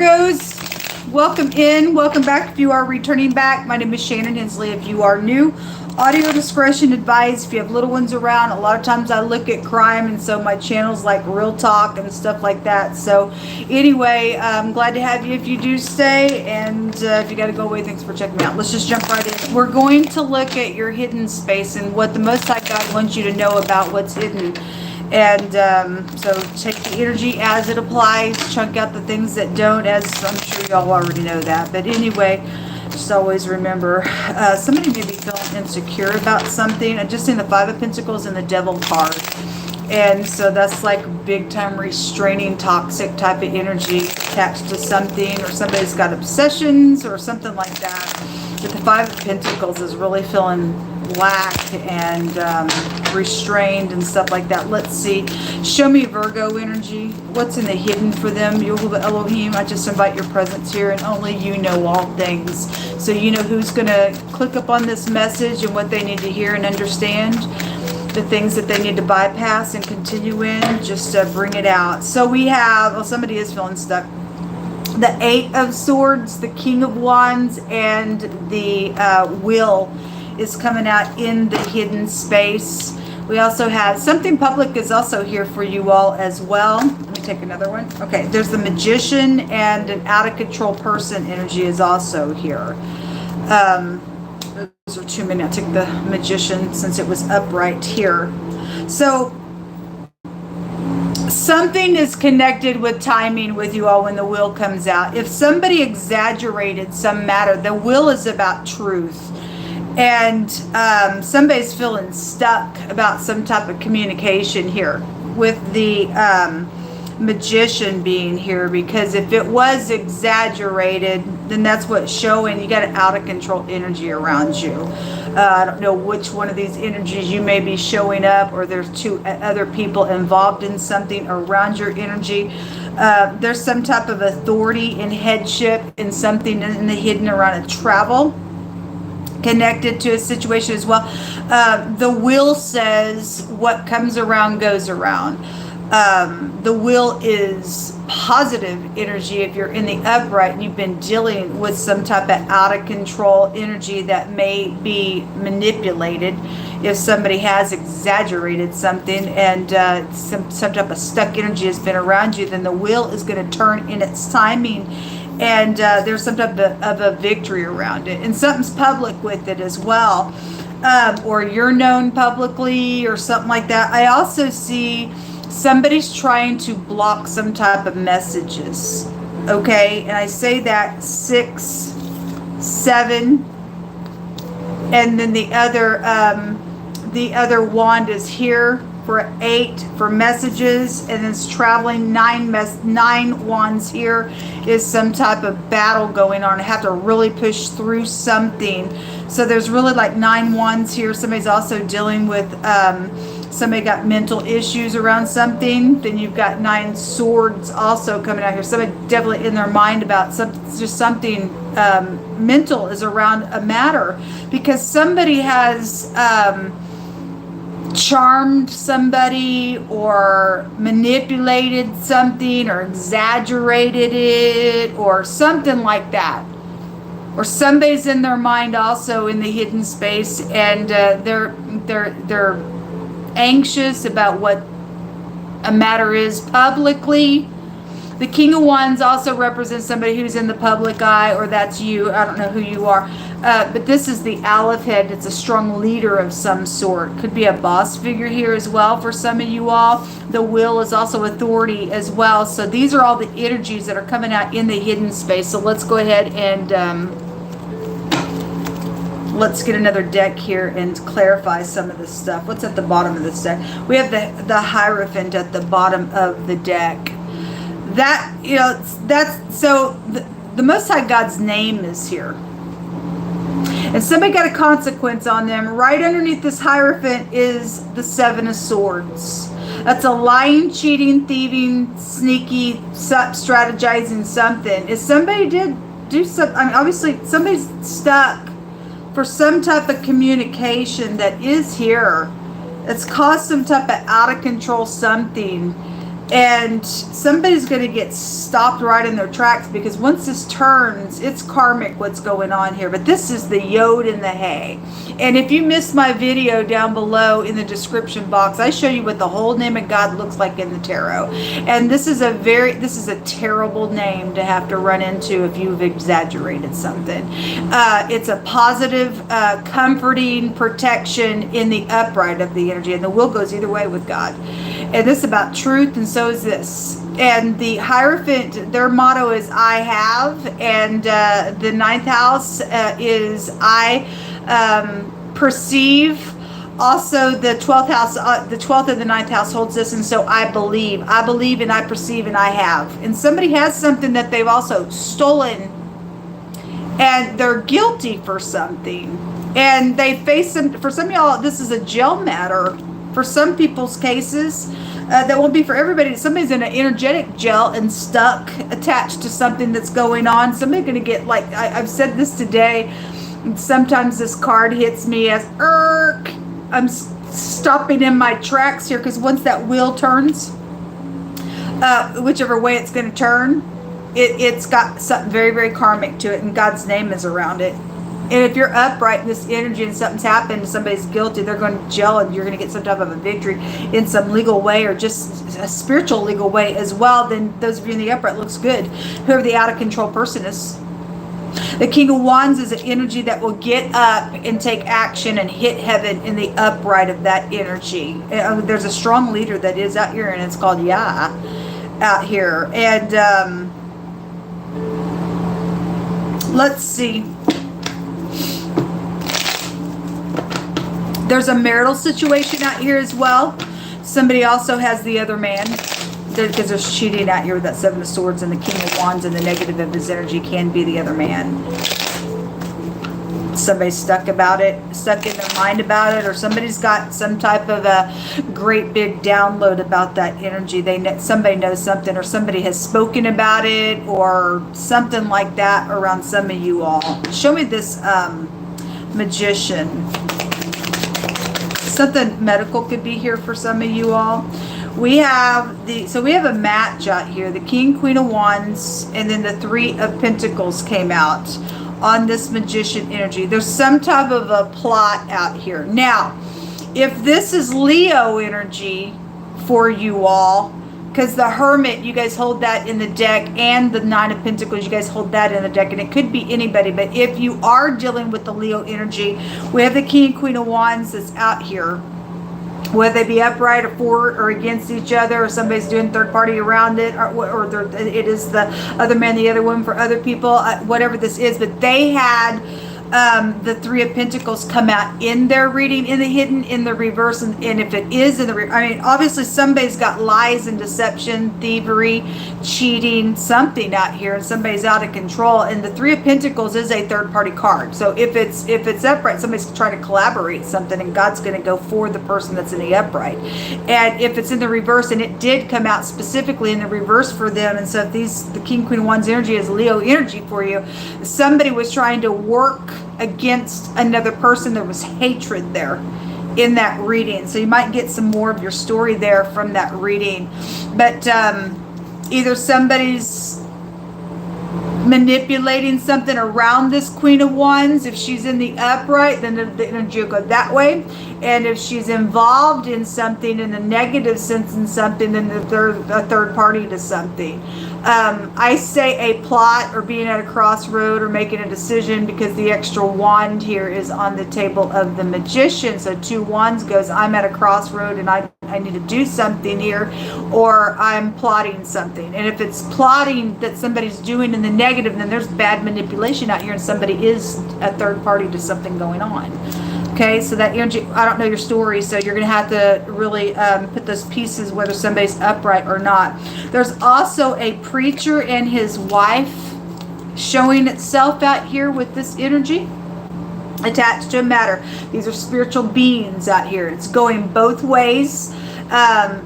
Virgos, welcome in, welcome back. If you are returning back, my name is Shannon Hensley. If you are new, audio discretion advised. If you have little ones around, a lot of times I look at crime, and so my channel's like real talk and stuff like that. So anyway, I'm glad to have you if you do stay, and if you got to go away, thanks for checking me out. Let's just jump right in. We're going to look at your hidden space and what the Most High God wants you to know about what's hidden. And so take the energy as it applies, chunk out the things that don't, as I'm sure y'all already know that. But anyway, just always remember, somebody may be feeling insecure about something. I just seen the Five of Pentacles and the Devil card. And so that's like big time restraining, toxic type of energy attached to something, or somebody's got obsessions or something like that. But the Five of Pentacles is really feeling lack and restrained and stuff like that. Let's see. Show me Virgo energy. What's in the hidden for them? Word of Elohim, I just invite your presence here, and only you know all things. So you know who's going to click up on this message and what they need to hear and understand. The things that they need to bypass and continue in, just bring it out. So we have, well, somebody is feeling stuck. The Eight of Swords, the King of Wands, and the Wheel is coming out in the hidden space. We also have something public is also here for you all as well. Let me take another one. Okay, there's the Magician, and an out of control person energy is also here. Those are too many. I'll take the Magician since it was upright here. So something is connected with timing with you all when the Wheel comes out. If somebody exaggerated some matter, the Wheel is about truth. And somebody's feeling stuck about some type of communication here with the Magician being here, because if it was exaggerated, then that's what's showing. You got an out of control energy around you. I don't know which one of these energies you may be showing up, or there's two other people involved in something around your energy. There's some type of authority and headship in something in the hidden around a travel connected to a situation as well. The Wheel says what comes around goes around. The Wheel is positive energy if you're in the upright and you've been dealing with some type of out of control energy that may be manipulated. If somebody has exaggerated something and some type of stuck energy has been around you, then the Wheel is going to turn in its timing. And there's some type of a victory around it, and something's public with it as well, or you're known publicly or something like that. I also see somebody's trying to block some type of messages. Okay, and I say that 6, 7, and then the other wand is here for 8 for messages, and it's traveling. 9 wands here is some type of battle going on. I have to really push through something. So there's really like 9 wands here. Somebody's also dealing with somebody got mental issues around something. Then you've got 9 swords also coming out here. Somebody definitely in their mind about something mental is around a matter, because somebody has charmed somebody or manipulated something or exaggerated it or something like that. Or somebody's in their mind also in the hidden space, and they're anxious about what a matter is publicly. The King of Wands also represents somebody who's in the public eye, or that's you. I don't know who you are. But this is the Aleph head. It's a strong leader of some sort. Could be a boss figure here as well for some of you all. The Wheel is also authority as well. So these are all the energies that are coming out in the hidden space. So let's go ahead and let's get another deck here and clarify some of this stuff. What's at the bottom of this deck? We have the Hierophant at the bottom of the deck. That, you know, that's so the Most High God's name is here. And somebody got a consequence on them. Right underneath this Hierophant is the 7 of Swords. That's a lying, cheating, thieving, sneaky, strategizing something. If somebody did do something, I mean, obviously somebody's stuck for some type of communication that is here. It's caused some type of out of control something And somebody's going to get stopped right in their tracks, because once this turns, it's karmic what's going on here. But this is the yod and the hay. And if you missed my video down below in the description box, I show you what the whole name of God looks like in the tarot. And this is a terrible name to have to run into if you've exaggerated something. It's a positive, comforting protection in the upright of the energy. And the will goes either way with God. And this is about truth, and so is this. And the Hierophant, their motto is I have, and the 9th house is I perceive. Also, the 12th house, the 12th and the 9th house holds this, and so I believe, and I perceive, and I have. And somebody has something that they've also stolen, and they're guilty for something, and they face some. For some of y'all, this is a jail matter. For some people's cases, that won't be for everybody. Somebody's in an energetic jail and stuck, attached to something that's going on. Somebody's going to get, like, I've said this today, sometimes this card hits me as, I'm stopping in my tracks here, because once that wheel turns, whichever way it's going to turn, it's got something very, very karmic to it, and God's name is around it. And if you're upright in this energy and something's happened, somebody's guilty, they're going to jail, and you're going to get some type of a victory in some legal way, or just a spiritual legal way as well, then those of you in the upright looks good. Whoever the out of control person is. The King of Wands is an energy that will get up and take action and hit heaven in the upright of that energy. There's a strong leader that is out here, and it's called Yah out here. And let's see. There's a marital situation out here as well. Somebody also has the other man, because there's cheating out here with that 7 of Swords, and the King of Wands, and the negative of his energy can be the other man. Somebody's stuck in their mind about it, or somebody's got some type of a great big download about that energy. Somebody knows something, or somebody has spoken about it, or something like that around some of you all. Show me this Magician. Something medical could be here for some of you all. We have we have a match out here. The King, Queen of Wands, and then the 3 of Pentacles came out on this Magician energy. There's some type of a plot out here. Now, if this is Leo energy for you all, because the Hermit, you guys hold that in the deck, and the 9 of Pentacles, you guys hold that in the deck, and it could be anybody. But if you are dealing with the Leo energy, we have the King and Queen of Wands that's out here. Whether they be upright or for or against each other, or somebody's doing third party around it, or it is the other man, the other woman for other people, whatever this is. But they had the 3 of Pentacles come out in their reading, in the hidden, in the reverse, and if it is in the I mean, obviously somebody's got lies and deception, thievery, cheating, something out here, and somebody's out of control. And the 3 of Pentacles is a third party card. So if it's upright, somebody's trying to collaborate something, and God's going to go for the person that's in the upright. And if it's in the reverse, and it did come out specifically in the reverse for them, and so if the King, Queen, Wands energy is Leo energy for you, somebody was trying to work against another person. There was hatred there in that reading, so you might get some more of your story there from that reading. But either somebody's manipulating something around this Queen of Wands. If she's in the upright, then the energy will go that way. And if she's involved in something in the negative sense in something, then a third party to something. I say a plot, or being at a crossroad, or making a decision, because the extra wand here is on the table of the Magician. So 2 wands goes, I'm at a crossroad and I need to do something here, or I'm plotting something. And if it's plotting that somebody's doing in the negative, then there's bad manipulation out here, and somebody is a third party to something going on. Okay, so that energy, I don't know your story, so you're going to have to really put those pieces, whether somebody's upright or not. There's also a preacher and his wife showing itself out here with this energy attached to a matter. These are spiritual beings out here. It's going both ways.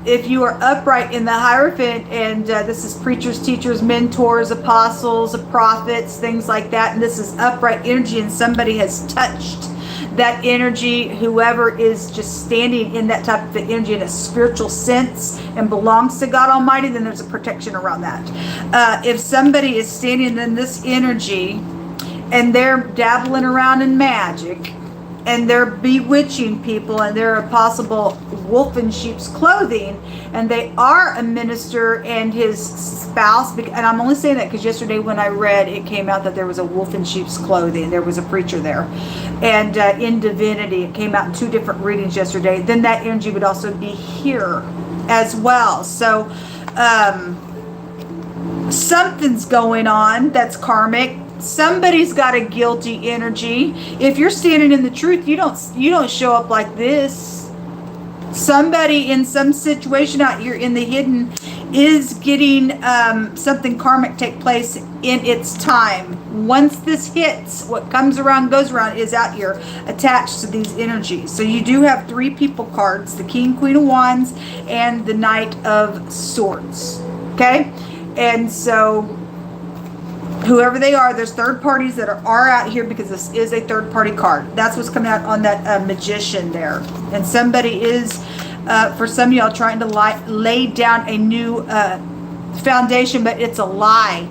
If you are upright in the Hierophant, and this is preachers, teachers, mentors, apostles, prophets, things like that, and this is upright energy, and somebody has touched that energy, whoever is just standing in that type of energy in a spiritual sense and belongs to God Almighty, then there's a protection around that. If somebody is standing in this energy and they're dabbling around in magic and they're bewitching people and they're a possible wolf in sheep's clothing, and they are a minister and his spouse, and I'm only saying that because yesterday when I read, it came out that there was a wolf in sheep's clothing. There was a preacher there, and in divinity, it came out in 2 different readings yesterday. Then that energy would also be here as well. So something's going on that's karmic. Somebody's got a guilty energy. If you're standing in the truth, you don't show up like this. Somebody in some situation out here in the hidden is getting something karmic take place in its time. Once this hits, what comes around goes around is out here attached to these energies. So you do have 3 people cards, the King, Queen of Wands, and the Knight of Swords. Okay? And so whoever they are, there's third parties that are out here because this is a third party card. That's what's coming out on that Magician there. And somebody is, for some of y'all, trying to lay down a new foundation, but it's a lie.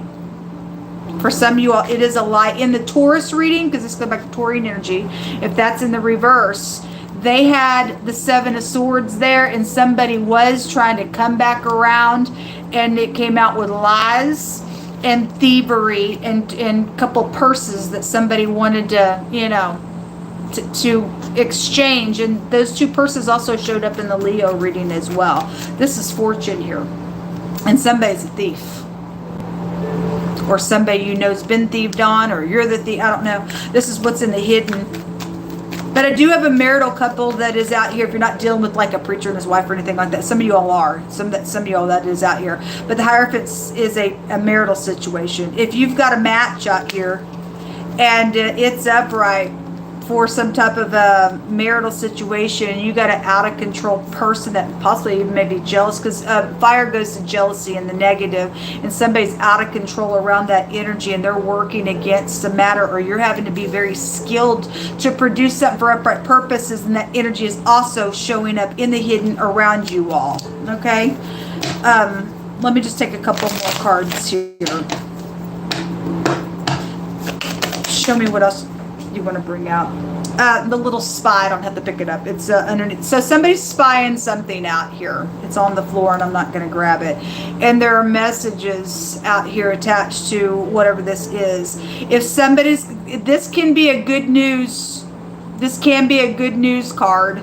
For some of you all, it is a lie. In the Taurus reading, because this goes back to Taurian energy, if that's in the reverse, they had the 7 of Swords there, and somebody was trying to come back around, and it came out with lies and thievery and a couple purses that somebody wanted to, to exchange. And those 2 purses also showed up in the Leo reading as well. This is Fortune here. And somebody's a thief. Or somebody you know's been thieved on, or you're the thief. I don't know. This is what's in the hidden. But I do have a marital couple that is out here. If you're not dealing with like a preacher and his wife or anything like that, some of you all are. Some of you all that is out here. But the Hierophant is a marital situation. If you've got a match out here and it's upright for some type of a marital situation, you got an out of control person that possibly even may be jealous, because fire goes to jealousy in the negative, and somebody's out of control around that energy and they're working against the matter, or you're having to be very skilled to produce something for upright purposes, and that energy is also showing up in the hidden around you all. Okay, let me just take a couple more cards here. Show me what else you want to bring out. The little spy, I don't have to pick it up. It's underneath. So somebody's spying something out here. It's on the floor and I'm not going to grab it. And there are messages out here attached to whatever this is. If somebody's, this can be a good news. This can be a good news card.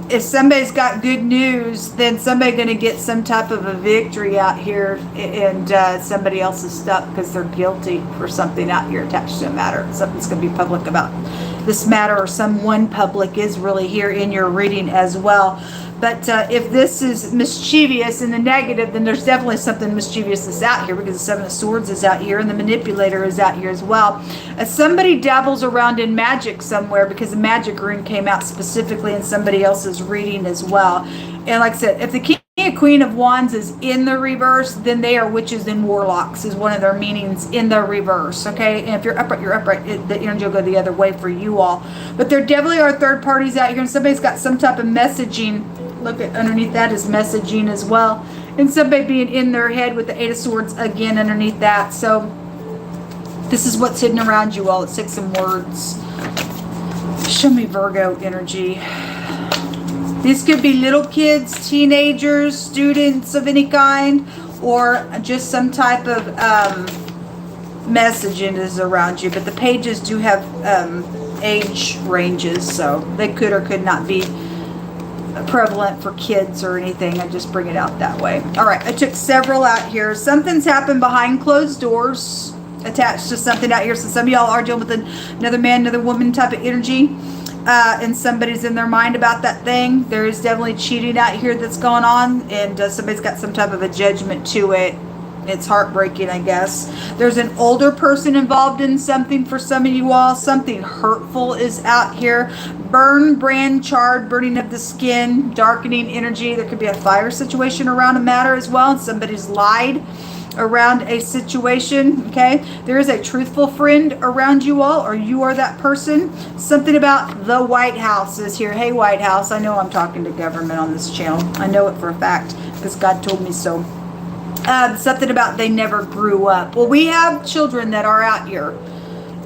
If somebody's got good news, then somebody's going to get some type of a victory out here, and somebody else is stuck because they're guilty for something out here attached to a matter. Something's going to be public about this matter, or someone public is really here in your reading as well. But if this is mischievous in the negative, then there's definitely something mischievous that's out here, because the 7 of Swords is out here and the manipulator is out here as well. Somebody dabbles around in magic somewhere, because the magic rune came out specifically in somebody else's reading as well. And like I said, if the King and Queen of Wands is in the reverse, then they are witches and warlocks is one of their meanings in the reverse. Okay, and if you're upright, you're upright. The energy will go the other way for you all. But there definitely are third parties out here, and somebody's got some type of messaging. Look at underneath that is messaging as well, and somebody being in their head with the 8 of Swords again underneath that. So this is what's hidden around you all. Let's take some words. Show me Virgo energy. This could be little kids, teenagers, students of any kind, or just some type of messaging is around you. But the pages do have age ranges, so they could or could not be prevalent for kids or anything. I just bring it out that way. All right, I took several out here. Something's happened behind closed doors attached to something out here. So some of y'all are dealing with another man, another woman type of energy, and somebody's in their mind about that thing. There is definitely cheating out here that's going on, and somebody's got some type of a judgment to it. It's heartbreaking, I guess. There's an older person involved in something for some of you all. Something hurtful is out here. Burn, brand, charred, burning of the skin, darkening energy. There could be a fire situation around a matter as well, and somebody's lied. around a situation, okay? There is a truthful friend around you all, or you are that person. Something about the White House is here. Hey, White House, I know I'm talking to government on this channel. I know it for a fact because God told me so. Something about they never grew up. Well, we have children that are out here.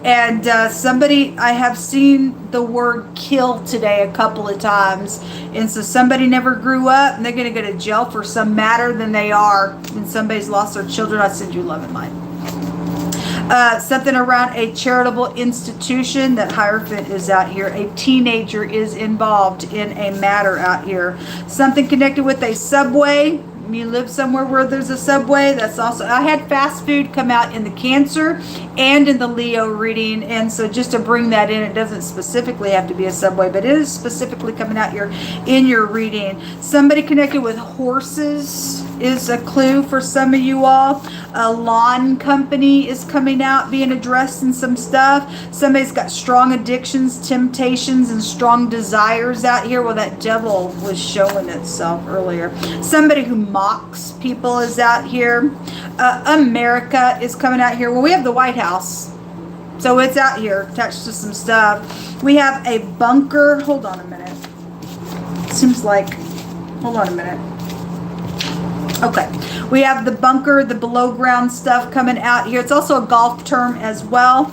And somebody, I have seen the word kill today a couple of times. And so somebody never grew up and they're going to go to jail for some matter than they are. And somebody's lost their children. I send you love and light. Something around a charitable institution. That Hierophant is out here. A teenager is involved in a matter out here. Something connected with a subway. You live somewhere where there's a subway. That's also, I had fast food come out in the Cancer and in the Leo reading, and so just to bring that in, it doesn't specifically have to be a subway, but it is specifically coming out here in your reading. Somebody connected with horses is a clue for some of you all. A lawn company is coming out, being addressed in some stuff. Somebody's got strong addictions, temptations, and strong desires out here. Well, that devil was showing itself earlier. Somebody who mocks people is out here. America is coming out here. Well, we have the White House, so it's out here attached to some stuff. We have a bunker. Hold on a minute. Seems like, hold on a minute. Okay, we have the bunker, the below ground stuff coming out here. It's also a golf term as well.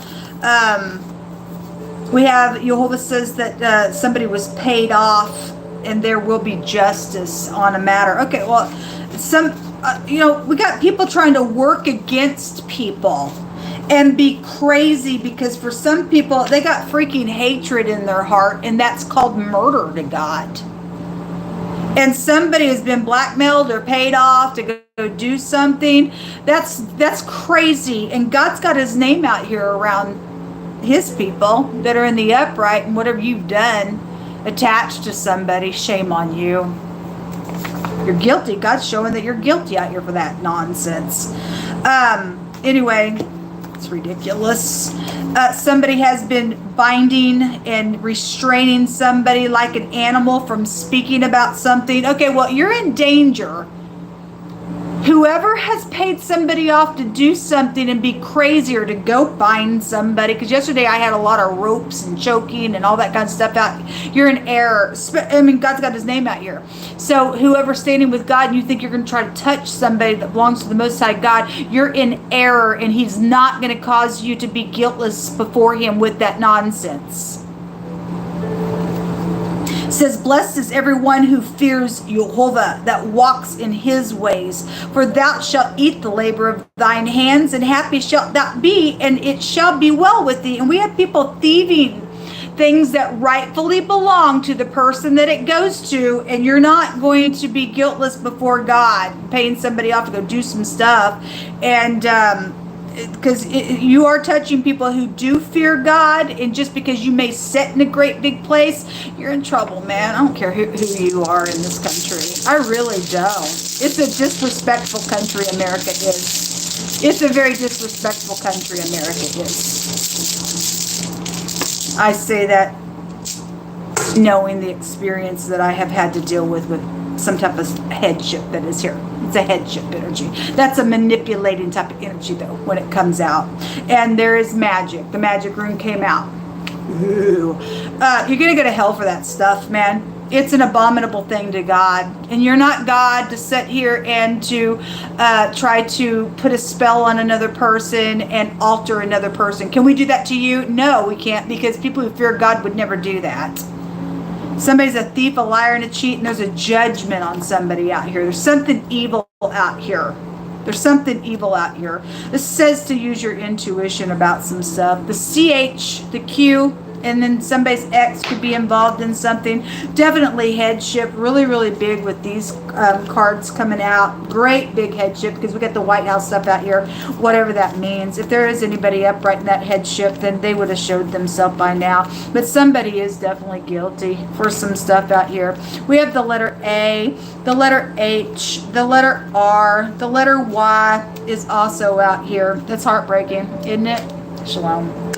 We have, Jehovah says that somebody was paid off and there will be justice on a matter. Okay, well, we got people trying to work against people and be crazy, because for some people, they got freaking hatred in their heart, and that's called murder to God. And somebody has been blackmailed or paid off to go do something. That's crazy. And God's got his name out here around his people that are in the upright, and whatever you've done attached to somebody, shame on you. You're guilty. God's showing that you're guilty out here for that nonsense. Anyway, it's ridiculous. Somebody has been binding and restraining somebody like an animal from speaking about something. Okay, well, you're in danger. Whoever has paid somebody off to do something and be crazy, or to go bind somebody, because yesterday I had a lot of ropes and choking and all that kind of stuff out. You're in error. I mean, God's got his name out here. So whoever's standing with God and you think you're going to try to touch somebody that belongs to the Most High God, you're in error, and he's not going to cause you to be guiltless before him with that nonsense. It says, blessed is everyone who fears Jehovah, that walks in his ways. For thou shalt eat the labor of thine hands, and happy shalt thou be, and it shall be well with thee. And we have people thieving things that rightfully belong to the person that it goes to, and you're not going to be guiltless before God, paying somebody off to go do some stuff. And because you are touching people who do fear God, and just because you may sit in a great big place, you're in trouble, man. I don't care who you are in this country. I really don't. It's a disrespectful country, America is. It's a very disrespectful country, America is. I say that knowing the experience that I have had to deal with some type of headship that is here. It's a headship energy. That's a manipulating type of energy, though, when it comes out. And there is magic. The magic room came out. Ooh. You're going to go to hell for that stuff, man. It's an abominable thing to God. And you're not God to sit here and to try to put a spell on another person and alter another person. Can we do that to you? No, we can't, because people who fear God would never do that. Somebody's a thief, a liar, and a cheat, and there's a judgment on somebody out here. There's something evil out here. There's something evil out here. This says to use your intuition about some stuff. The CH, the Q, and then somebody's X could be involved in something. Definitely headship. Really, really big with these cards coming out. Great big headship, because we got the White House stuff out here. Whatever that means. If there is anybody upright in that headship, then they would have showed themselves by now. But somebody is definitely guilty for some stuff out here. We have the letter A, the letter H, the letter R, the letter Y is also out here. That's heartbreaking, isn't it? Shalom.